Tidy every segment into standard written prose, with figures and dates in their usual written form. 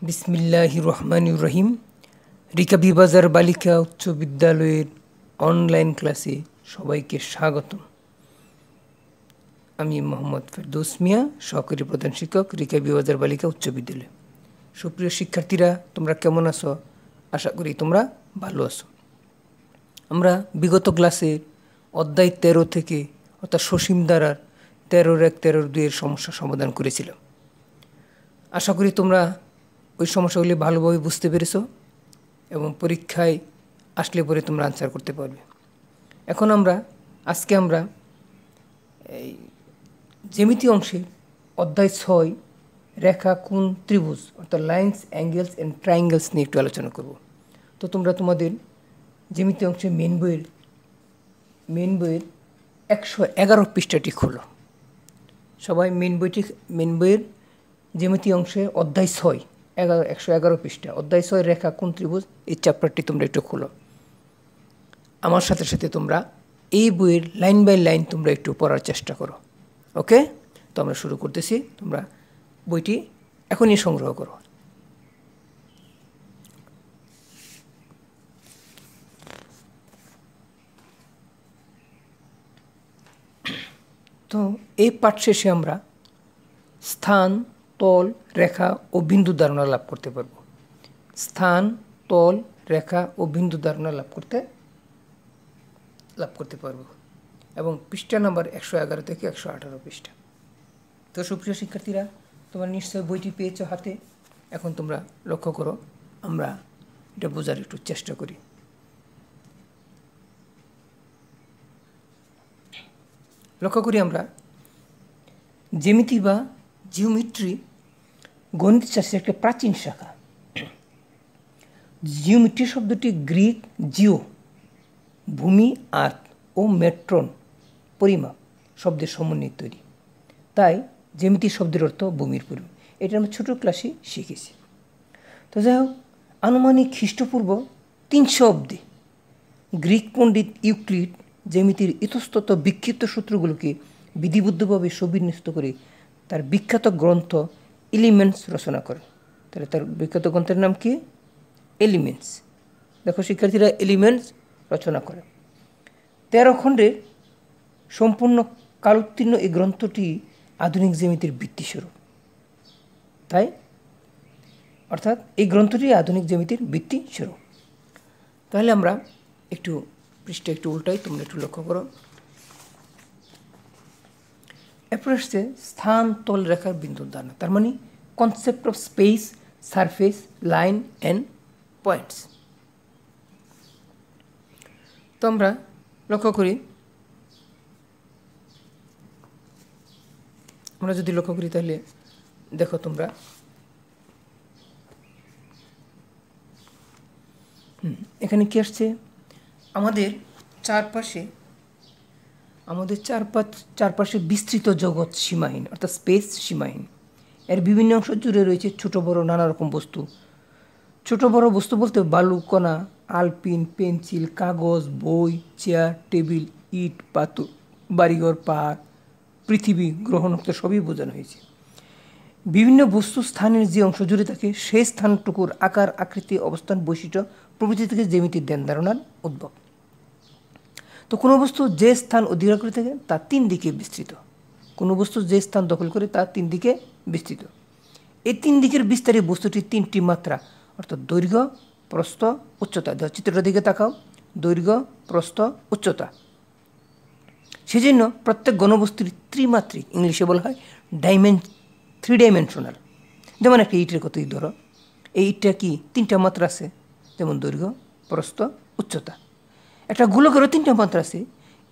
বিসমিল্লাহির রহমানির রহিম। রিকাবি বাজার বালিকা উচ্চ বিদ্যালয়ের অনলাইন ক্লাসে সবাইকে স্বাগতম। আমি মোহাম্মদ ফেরদৌস মিয়া, সহকারী প্রধান শিক্ষক, রিকাবি বাজার বালিকা উচ্চ বিদ্যালয়। সুপ্রিয় শিক্ষার্থীরা, তোমরা কেমন আছো? আশা করি তোমরা ভালো আছো। আমরা বিগত ক্লাসে অধ্যায় 13 থেকে অর্থাৎ সসীম ধারার 13-1, 13-2 সমস্যা সমাধান করেছিলাম। আশা করি তোমরা ওই সমস্যাগুলি ভালোভাবে বুঝতে পেরেছো এবং পরীক্ষায় আসলে পরে তোমরা আনসার করতে পারবে। এখন আজকে আমরা এই জ্যামিতি অংশে অধ্যায় 6 রেখা, কোণ, ত্রিভুজ অর্থাৎ লাইন্স, অ্যাঙ্গেলস অ্যান্ড ট্রায়াঙ্গেলস নিয়ে একটু আলোচনা করব। তো তোমরা তোমাদের জ্যামিতি অংশে মেন বইয়ের 111 পৃষ্ঠাটি খোলো। সবাই মেন বইয়ের জ্যামিতি অংশে অধ্যায় 6 111 পৃষ্ঠা, অধ্যায় 6 রেখা, কোণ, ত্রিভুজ, এই চ্যাপ্টারটি তোমরা একটু খোলো। আমার সাথে সাথে তোমরা এই বইয়ের লাইন বাই লাইন তোমরা একটু পড়ার চেষ্টা করো। ওকে, তো আমরা শুরু করতেছি। তোমরা বইটি এখনই সংগ্রহ করো। তো এই পাঠ শেষে আমরা স্থান, তল, রেখা ও বিন্দু ধারণা লাভ করতে পারব। স্থান, তল, রেখা ও বিন্দু ধারণা লাভ করতে পারব এবং পৃষ্ঠা নাম্বার 111 থেকে 118 পৃষ্ঠা। তো সুপ্রিয় শিক্ষার্থীরা, তোমরা নিশ্চয় বইটি পেয়েছো হাতে। এখন তোমরা লক্ষ্য করো, আমরা এটা বোঝার একটু চেষ্টা করি। লক্ষ্য করি আমরা জ্যামিতি বা জিওমেট্রি গণিত শাস্ত্রের একটা প্রাচীন শাখা। জিওমেট্রি শব্দটি গ্রিক জিও, ভূমি, আর্থ ও মেট্রন, পরিমাপ শব্দের সমন্বয়ে তৈরি। তাই জ্যামিতি শব্দের অর্থ ভূমির পরিমাপ। এটা আমরা ছোটো ক্লাসে শিখেছি। তো যাই হোক, আনুমানিক খ্রিস্টপূর্ব 300 অব্দে গ্রিক পণ্ডিত ইউক্লিড জ্যামিতির ইতস্তত বিক্ষিপ্ত সূত্রগুলোকে বিধিবদ্ধভাবে সুবিন্যস্ত করে তার বিখ্যাত গ্রন্থ এলিমেন্টস রচনা করেন। তাহলে তার বিখ্যাত গ্রন্থের নাম কি? এলিমেন্টস। দেখো শিক্ষার্থীরা, এলিমেন্টস রচনা করে 13 খণ্ডের সম্পূর্ণ কালোত্তীর্ণ এই গ্রন্থটি আধুনিক জ্যামিতির ভিত্তিস্বরূপ। তাই অর্থাৎ এই গ্রন্থটি আধুনিক জ্যামিতির ভিত্তিস্বরূপ। তাহলে আমরা একটু পৃষ্ঠা একটু উল্টাই, তোমরা একটু লক্ষ্য করো। এরপর আসছে স্থান, তল, রেখার বিন্দু ধারণা, তার মানে concept of speech, surface, line and points. তো আমরা লক্ষ্য করি, তাহলে দেখো তোমরা এখানে কি আসছে? আমাদের চারপাশে বিস্তৃত জগৎ সীমাহীন, অর্থাৎ স্পেস সীমাহীন। এর বিভিন্ন অংশ জুড়ে রয়েছে ছোট বড় নানা রকম বস্তু। ছোট বড় বস্তু বলতে বালু, কণা, আলপিন, পেন্সিল, কাগজ, বই, চেয়ার, টেবিল, ইট, পাথর, বাড়িঘর, পাহাড়, পৃথিবী, গ্রহ, নক্ষত্র সবই বোঝানো হয়েছে। বিভিন্ন বস্তু স্থানের যে অংশ জুড়ে থাকে সেই স্থানটুকুর আকার, আকৃতি, অবস্থান, বৈশিষ্ট্য প্রভৃতি থেকে জ্যামিতির ধ্যান ধারণার উদ্ভব। তো কোনো বস্তু যে স্থান অধিকার করে থাকে তা 3 দিকে বিস্তৃত। কোনো বস্তু যে স্থান দখল করে তা 3 দিকে বিস্তৃত। এই 3 দিকের বিস্তারে বস্তুটির 3টি মাত্রা, অর্থাৎ দৈর্ঘ্য, প্রস্থ, উচ্চতা। চিত্রটার দিকে তাকাও, দৈর্ঘ্য, প্রস্থ, উচ্চতা। সেজন্য প্রত্যেক ঘনবস্তুর ত্রিমাত্রিক, ইংলিশে বলা হয় 3 ডাইমেনশনাল। যেমন একটা ইটের কথাই ধরো, এই ইটটা কি 3টা মাত্রা আছে, যেমন দৈর্ঘ্য, প্রস্থ, উচ্চতা। একটা গোলকেরও 3টা মাত্রা আছে।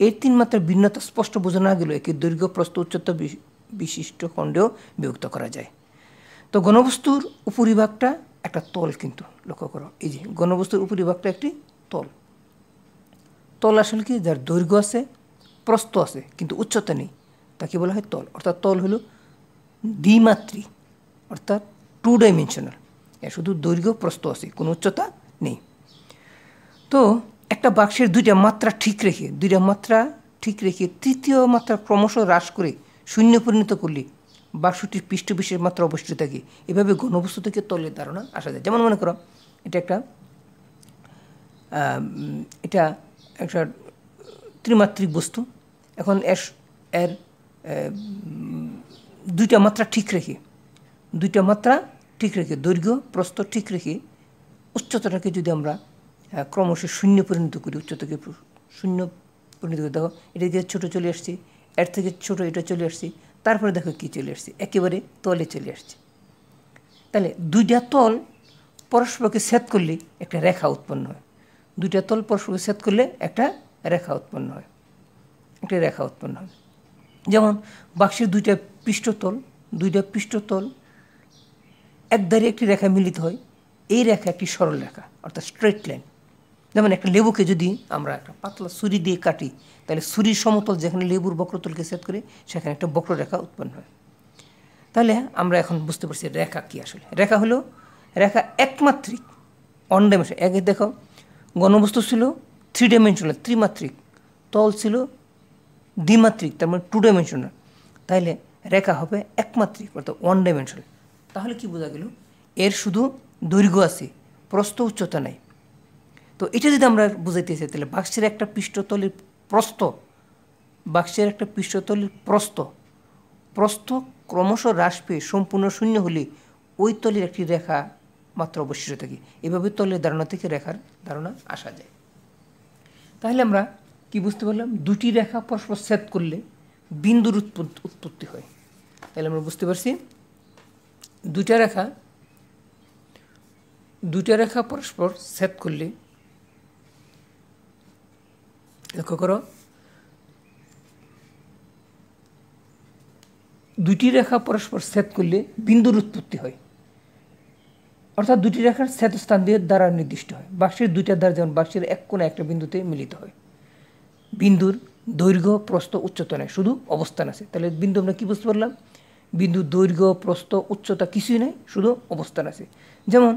এই 3 মাত্রার ভিন্নতা স্পষ্ট বোঝা না গেলেও একে দৈর্ঘ্য, প্রস্থ, উচ্চতা বিশিষ্ট খণ্ডেও বিভক্ত করা যায়। তো ঘনবস্তুর উপরিভাগটা একটা তল, কিন্তু লক্ষ্য করো, এই যে ঘনবস্তুর উপরিভাগটা একটি তল। তল আসলে কি? যার দৈর্ঘ্য আছে, প্রস্থ আছে, কিন্তু উচ্চতা নেই, তাকে বলা হয় তল। অর্থাৎ তল হলো দ্বিমাত্রিক, অর্থাৎ 2 ডাইমেনশনাল। এর শুধু দৈর্ঘ্য, প্রস্থ আছে, কোনো উচ্চতা নেই। তো একটা বাক্সের 2টা মাত্রা ঠিক রেখে তৃতীয় মাত্রা ক্রমশ হ্রাস করে শূন্য পরিণত করলে 62 পৃষ্ঠবিশেষ মাত্রা অবস্থিত থাকে। এভাবে ঘনবস্তু থেকে তলের ধারণা আসা যায়। যেমন মনে করো এটা একটা ত্রিমাত্রিক বস্তু। এখন এর দুইটা মাত্রা ঠিক রেখে দৈর্ঘ্য প্রস্থ ঠিক রেখে উচ্চতাটাকে যদি আমরা ক্রমশ শূন্য পরিণত করি, উচ্চতাকে শূন্য পরিণত করি, দেখো এটা দিয়ে ছোটো চলে আসছে, এর থেকে ছোটো এটা চলে আসছে, তারপরে দেখো কী চলে আসছে, একেবারে তলে চলে আসছে। তাহলে দুইটা তল পরস্পরকে ছেদ করলে একটা রেখা উৎপন্ন হয়। দুইটা তল পরস্পরকে ছেদ করলে একটা রেখা উৎপন্ন হয়। যেমন বাক্সের দুইটা পৃষ্ঠতল একধারে একটি রেখা মিলিত হয়, এই রেখা একটি সরল রেখা অর্থাৎ স্ট্রেট লাইন। যেমন একটা লেবুকে যদি আমরা একটা পাতলা ছুরি দিয়ে কাটি, তাহলে ছুরির সমতল যেখানে লেবুর বক্রতলকে ছেদ করে সেখানে একটা বক্ররেখা উৎপন্ন হয়। তাহলে আমরা এখন বুঝতে পারছি রেখা কী। আসলে রেখা একমাত্রিক, অন ডাইমেনশন। আগে দেখো ঘনবস্তু ছিল 3 ডাইমেনশনাল, ত্রিমাত্রিক, তল ছিল দ্বিমাত্রিক, তার মানে 2 ডাইমেনশনাল। তাইলে রেখা হবে একমাত্রিক অর্থাৎ 1 ডাইমেনশনাল। তাহলে কি বোঝা গেল, এর শুধু দৈর্ঘ্য আছে, প্রস্থ উচ্চতা নাই। তো এটা যদি আমরা বুঝাইতে চাই, তাহলে বাক্সের একটা পৃষ্ঠতলের প্রস্থ ক্রমশ হ্রাস পেয়ে সম্পূর্ণ শূন্য হলে ওই তলের একটি রেখা মাত্র অবশিষ্ট থাকে। এভাবে তলের ধারণা থেকে রেখার ধারণা আসা যায়। তাহলে আমরা কি বুঝতে পারলাম, দুটি রেখা পরস্পর ছেদ করলে বিন্দুর উৎপত্তি হয়। তাহলে আমরা বুঝতে পারছি দুইটা রেখা পরস্পর ছেদ করলে, লক্ষ্য করো, দুটি রেখা পরস্পর ছেদ করলে বিন্দুর উৎপত্তি হয়, অর্থাৎ দুটি রেখার ছেদস্থান দিয়ে দ্বারা নির্দিষ্ট হয়। বাক্সের দুইটা দ্বার যেমন বাক্সের এক কোণে একটা বিন্দুতে মিলিত হয়। বিন্দুর দৈর্ঘ্য প্রস্থ উচ্চতা নেই, শুধু অবস্থান আছে। তাহলে বিন্দু আমরা কী বুঝতে পারলাম, বিন্দু দৈর্ঘ্য প্রস্থ উচ্চতা কিছুই নেই, শুধু অবস্থান আছে। যেমন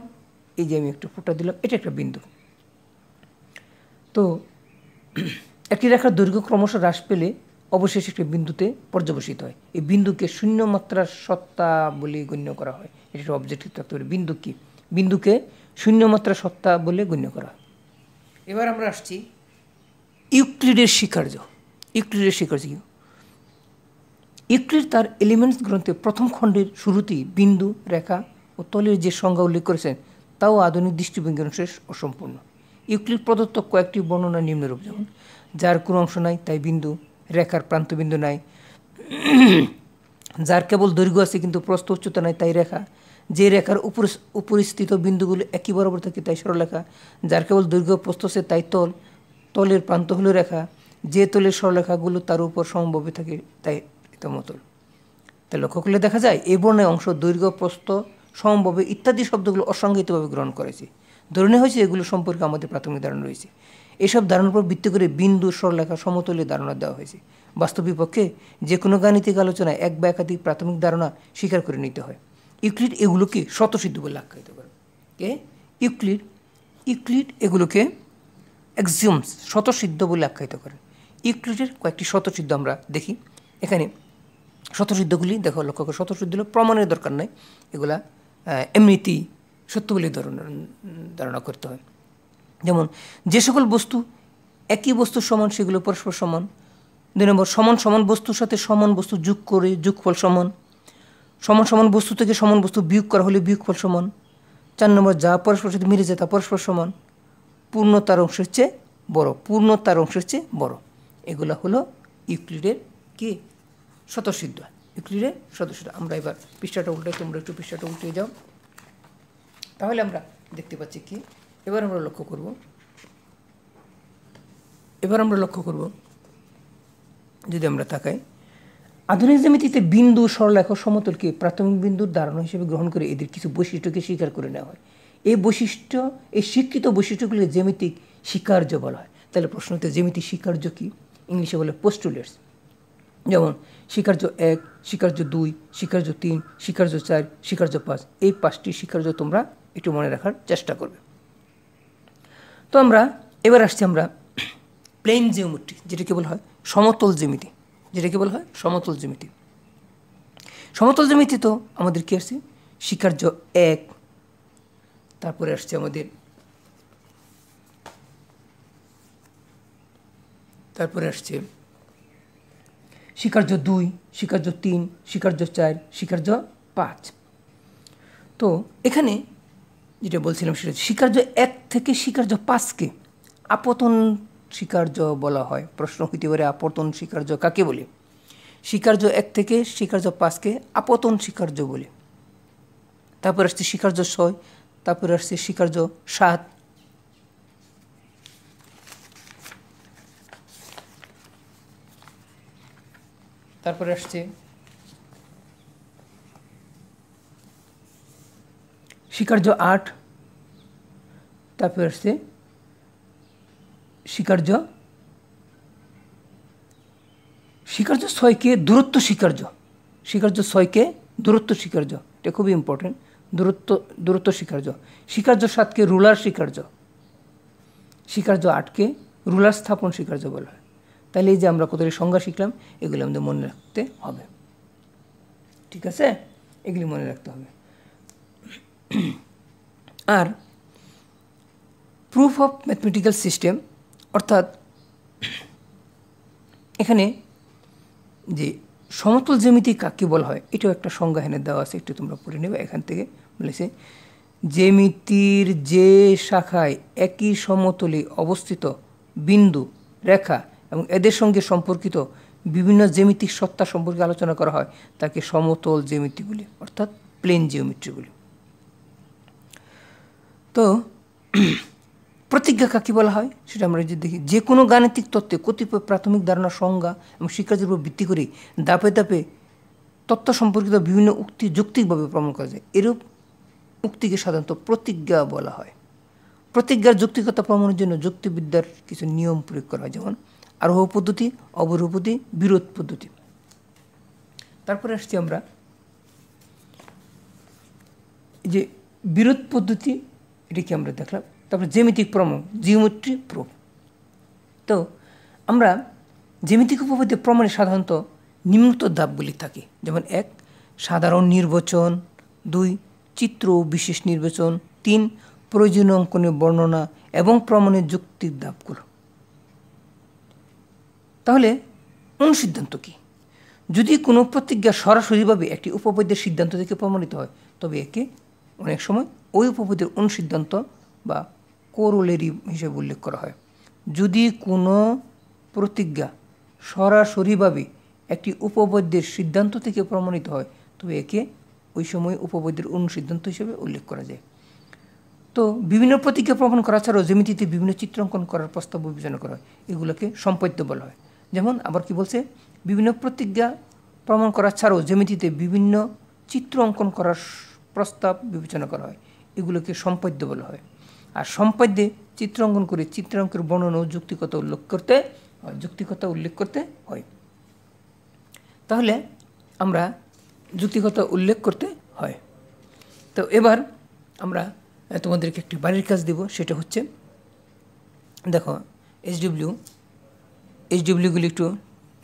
এই যে আমি একটু ফোঁটা দিলাম, এটা একটা বিন্দু। তো একটি রেখার দৈর্ঘ্য ক্রমশ হ্রাস পেলে অবশেষে একটি বিন্দুতে পর্যবসিত হয়। এই বিন্দুকে শূন্য মাত্রার সত্তা বলে গণ্য করা হয়। এটা একটা অবজেক্টিভ থাকতে পারে। বিন্দুকে শূন্য মাত্রার সত্তা বলে গণ্য করা হয়। এবার আমরা আসছি ইউক্লিডের স্বীকার্য। ইউক্লিড তার এলিমেন্টস গ্রন্থে প্রথম খণ্ডের শুরুতেই বিন্দু, রেখা ও তলের যে সংজ্ঞা উল্লেখ করেছেন তাও আধুনিক দৃষ্টিভঙ্গি অনুসারে অসম্পূর্ণ। ইউক্লিড প্রদত্ত কয়েকটি বর্ণনা নিম্নরূপ, যেমন যার কোনো অংশ নাই তাই বিন্দু, রেখার প্রান্তবিন্দু নাই, যার কেবল দৈর্ঘ্য আছে কিন্তু প্রস্থ উচ্চতা নাই তাই রেখা, যে রেখার উপরিস্থিত বিন্দুগুলো একই বরাবর থাকে তাই সরলরেখা, যার কেবল দৈর্ঘ্য প্রস্থ আছে তাই তলের প্রান্ত হলো রেখা, যে তলের সরলরেখাগুলো তার উপর সমভাবে থাকে তাই সমতল। তাই লক্ষ্য করলে দেখা যায় এই বর্ণের অংশ দৈর্ঘ্য প্রস্থ সমভাবে ইত্যাদি শব্দগুলো অসংজ্ঞায়িতভাবে গ্রহণ করেছে। ধরে নেওয়া হয়েছে এগুলো সম্পর্কে আমাদের প্রাথমিক ধারণা রয়েছে। এসব ধারণার উপর ভিত্তি করে বিন্দু, সরলরেখা, সমতলের ধারণা দেওয়া হয়েছে। বাস্তবিকপক্ষে যে কোনো গাণিতিক আলোচনায় এক বা একাধিক প্রাথমিক ধারণা স্বীকার করে নিতে হয়। ইউক্লিড এগুলোকে স্বতঃসিদ্ধ বলে আখ্যায়িত করেন। ইউক্লিড এগুলোকে অ্যাক্সিওমস, স্বতঃসিদ্ধ বলে আখ্যায়িত করেন। ইউক্লিডের কয়েকটি স্বতঃসিদ্ধ আমরা দেখি। এখানে স্বতঃসিদ্ধগুলি দেখো, লক্ষ্য করে, স্বতঃসিদ্ধগুলো প্রমাণের দরকার নাই, এগুলা এমনিতেই সত্য বলে ধারণা করতে হয়। যেমন যে সকল বস্তু একই বস্তুর সমান সেগুলো পরস্পর সমান। 2 নম্বর, সমান বস্তুর সাথে সমান বস্তু যোগ করে যোগফল সমান। সমান বস্তু থেকে সমান বস্তু বিয়োগ করা হলে বিয়োগফল সমান। 4 নম্বর, যা পরস্পর সাথে মিলে যায় তা পরস্পর সমান। পূর্ণতার অংশের চেয়ে বড়। এগুলো হলো ইউক্লিডের কি স্বতঃসিদ্ধ। ইউক্লিডের স্বতঃসিদ্ধ। আমরা এবার পৃষ্ঠাটা উল্টে, তোমরা একটু পৃষ্ঠাটা উল্টে যাও, তাহলে আমরা দেখতে পাচ্ছি কি, এবার আমরা লক্ষ্য করব যদি আমরা তাকাই, আধুনিক জ্যামিতিতে বিন্দু, সরলরেখা, সমতলকে প্রাথমিক বিন্দুর ধারণা হিসেবে গ্রহণ করে এদের কিছু বৈশিষ্ট্যকে স্বীকার করে নেওয়া হয়। এই স্বীকৃত বৈশিষ্ট্যগুলিকে জ্যামিতিক স্বীকার্য বলা হয়। তাহলে প্রশ্নতে জ্যামিতিক স্বীকার্য কি? ইংলিশে বলে পোস্টুলেটস। যেমন স্বীকার্য 1, স্বীকার্য 2, স্বীকার্য 3, স্বীকার্য 4, স্বীকার্য 5। এই 5টি স্বীকার্য তোমরা একটু মনে রাখার চেষ্টা করবে। তো এবার আসছি আমরা প্লেন জিওমেট্রি, যেটাকে বলা হয় সমতল জ্যামিতি। সমতল জ্যামিতি তো আমাদের কি আসছে স্বীকার্য 1, তারপরে আসছে আমাদের স্বীকার্য 2, স্বীকার্য 3, স্বীকার্য 4, স্বীকার্য 5। তো এখানে যেটা বলছিলাম সেটা স্বীকার্য 1 থেকে স্বীকার্য 5কে আপতন স্বীকার্য বলা হয়। প্রশ্ন হইতে পারে আপতন স্বীকার্য কাকে বলে? স্বীকার্য 1 থেকে স্বীকার্য 5কে আপতন স্বীকার্য বলে। তারপর আসছে স্বীকার্য 6, তারপরে আসছে স্বীকার্য 7, তারপরে আসছে স্বীকার্য 8, তারপরে আসছে স্বীকার্য 6কে দূরত্ব স্বীকার্য। স্বীকার্য 6কে দূরত্ব স্বীকার্য, এটা খুবই ইম্পর্টেন্ট। দূরত্ব স্বীকার্য। স্বীকার্য 7কে রুলার স্বীকার্য। স্বীকার্য 8কে রুলার স্থাপন স্বীকার্য বলা হয়। তাহলে এই যে আমরা কতটি সংজ্ঞা শিখলাম, এগুলো আমাদের মনে রাখতে হবে। ঠিক আছে, এগুলি মনে রাখতে হবে। আর প্রুফ অফ ম্যাথমেটিক্যাল সিস্টেম, অর্থাৎ এখানে যে সমতল জ্যামিতি কাকে বলা হয় এটাও একটা সংজ্ঞা এখানে দেওয়া আছে, একটু তোমরা পড়ে নেবে। এখান থেকে বলেছে জ্যামিতির যে শাখায় একই সমতলে অবস্থিত বিন্দু, রেখা এবং এদের সঙ্গে সম্পর্কিত বিভিন্ন জ্যামিতিক সত্তা সম্পর্কে আলোচনা করা হয় তাকে সমতল জ্যামিতি বলি, অর্থাৎ প্লেন জিওমেট্রি বলি। তো প্রতিজ্ঞা কাকে বলা হয় সেটা আমরা যদি দেখি, যে কোনো গাণিতিক তত্ত্বে কতিপয় প্রাথমিক ধারণা, সংজ্ঞা এবং স্বীকার্যের উপর ভিত্তি করে ধাপে ধাপে তত্ত্ব সম্পর্কিত বিভিন্ন উক্তি যৌক্তিকভাবে প্রমাণ করা যায়। এরূপ উক্তিকে সাধারণত প্রতিজ্ঞা বলা হয়। প্রতিজ্ঞার যৌক্তিকতা প্রমাণের জন্য যুক্তিবিদ্যার কিছু নিয়ম প্রয়োগ করা হয়, যেমন আরোহ পদ্ধতি, অবরোহ পদ্ধতি, বিরোধ পদ্ধতি। তারপরে আসছি আমরা যে বিরোধ পদ্ধতি, এটাকে আমরা দেখলাম। তারপরে জ্যামিতিক প্রমাণ, জিওমেট্রি প্রুফ। তো আমরা জ্যামিতিক উপপাদ্যের প্রমাণে সাধারণত নিম্নোক্ত ধাপগুলি থাকে, যেমন 1 সাধারণ নির্বাচন, 2 চিত্র ও বিশেষ নির্বাচন, 3 প্রয়োজনীয় অঙ্কনের বর্ণনা এবং প্রমাণের যুক্তির ধাপগুলো। তাহলে অনুসিদ্ধান্ত কি? যদি কোনো প্রতিজ্ঞা সরাসরিভাবে একটি উপপাদ্যের সিদ্ধান্ত থেকে প্রমাণিত হয় তবে একে অনেক সময় ওই উপপাদ্যের অনুসিদ্ধান্ত বা কোরোলারি হিসেবে উল্লেখ করা হয়। যদি কোনো প্রতিজ্ঞা সরাসরিভাবে একটি উপপাদ্যের সিদ্ধান্ত থেকে প্রমাণিত হয় তবে একে ওই সময় উপপাদ্যের অনুসিদ্ধান্ত হিসেবে উল্লেখ করা যায়। তো বিভিন্ন প্রতিজ্ঞা প্রমাণ করা ছাড়াও জ্যামিতিতে বিভিন্ন চিত্রাঙ্কন করার প্রস্তাব বিবেচনা করা হয়, এগুলোকে সম্পাদ্য বলা হয়। যেমন আবার কি বলছে, বিভিন্ন প্রতিজ্ঞা প্রমাণ করা ছাড়াও জ্যামিতিতে বিভিন্ন চিত্র অঙ্কন করার প্রস্তাব বিবেচনা করা হয়, এগুলোকে সম্পাদ্য বলা হয়। আর সম্পাদ্যে চিত্র অঙ্কন করে চিত্রাঙ্কের বর্ণনা ও যৌক্তিকতা উল্লেখ করতে হয়। তাহলে আমরা যৌক্তিকতা উল্লেখ করতে হয়। তো এবার আমরা তোমাদেরকে একটি বাড়ির কাজ দেব, সেটা হচ্ছে দেখো এইচডব্লিউগুলি একটু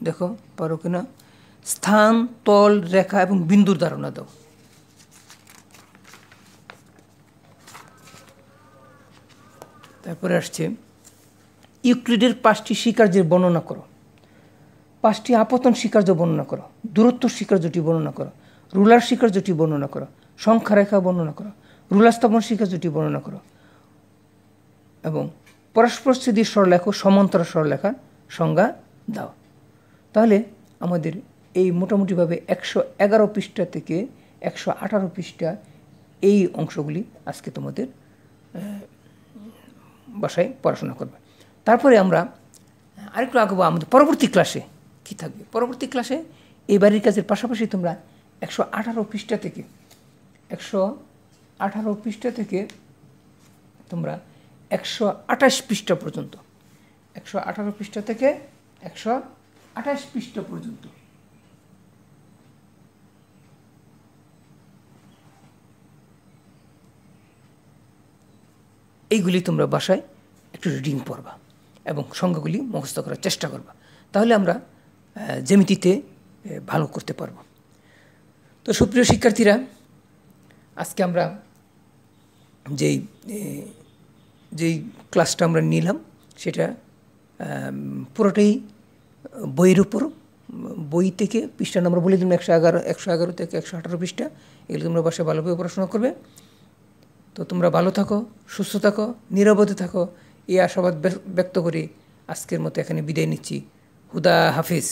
দেখো পারো কিনা। স্থান, তল, রেখা এবং বিন্দুর ধারণা দাও। তারপরে আসছে ইউক্লিডের 5টি স্বীকার্যের বর্ণনা করো, 5টি আপতন স্বীকার্য বর্ণনা করো, দূরত্ব স্বীকার্যটি বর্ণনা করো, রুলার স্বীকার্যটি বর্ণনা করো, সংখ্যা রেখা বর্ণনা করো, রুলার স্থাপন স্বীকার্যটি বর্ণনা করো এবং পরস্পরচ্ছেদী সরলরেখ ও সমান্তরাল সরলরেখার সংজ্ঞা দাও। তাহলে আমাদের এই মোটামুটিভাবে 111 পৃষ্ঠা থেকে 118 পৃষ্ঠা এই অংশগুলি আজকে তোমাদের বাসায় পড়াশোনা করবে। তারপরে আমরা আরেকটু আগাবো আমাদের পরবর্তী ক্লাসে কি থাকবে। পরবর্তী ক্লাসে এই বাড়ির কাজের পাশাপাশি তোমরা 118 পৃষ্ঠা থেকে তোমরা 128 পৃষ্ঠা পর্যন্ত 118 পৃষ্ঠা থেকে 128 পৃষ্ঠা পর্যন্ত এইগুলি তোমরা বাসায় একটু রিডিং পড়বা এবং সংজ্ঞাগুলি মুখস্থ করার চেষ্টা করবা, তাহলে আমরা জ্যামিতিতে ভালো করতে পারব। তো সুপ্রিয় শিক্ষার্থীরা, আজকে আমরা যেই যেই ক্লাসটা আমরা নিলাম সেটা পুরোটাই বইয়ের উপর। বই থেকে পৃষ্ঠা নম্বর বলে দিলাম 111 থেকে 118 পৃষ্ঠা। এগুলো তোমরা বাসায় ভালোভাবে পড়াশোনা করবে। তো তোমরা ভালো থাকো, সুস্থ থাকো, নিরাপদে থাকো, এই আশাবাদ ব্যক্ত করে আজকের মতো এখানে বিদায় নিচ্ছি। খুদা হাফেজ।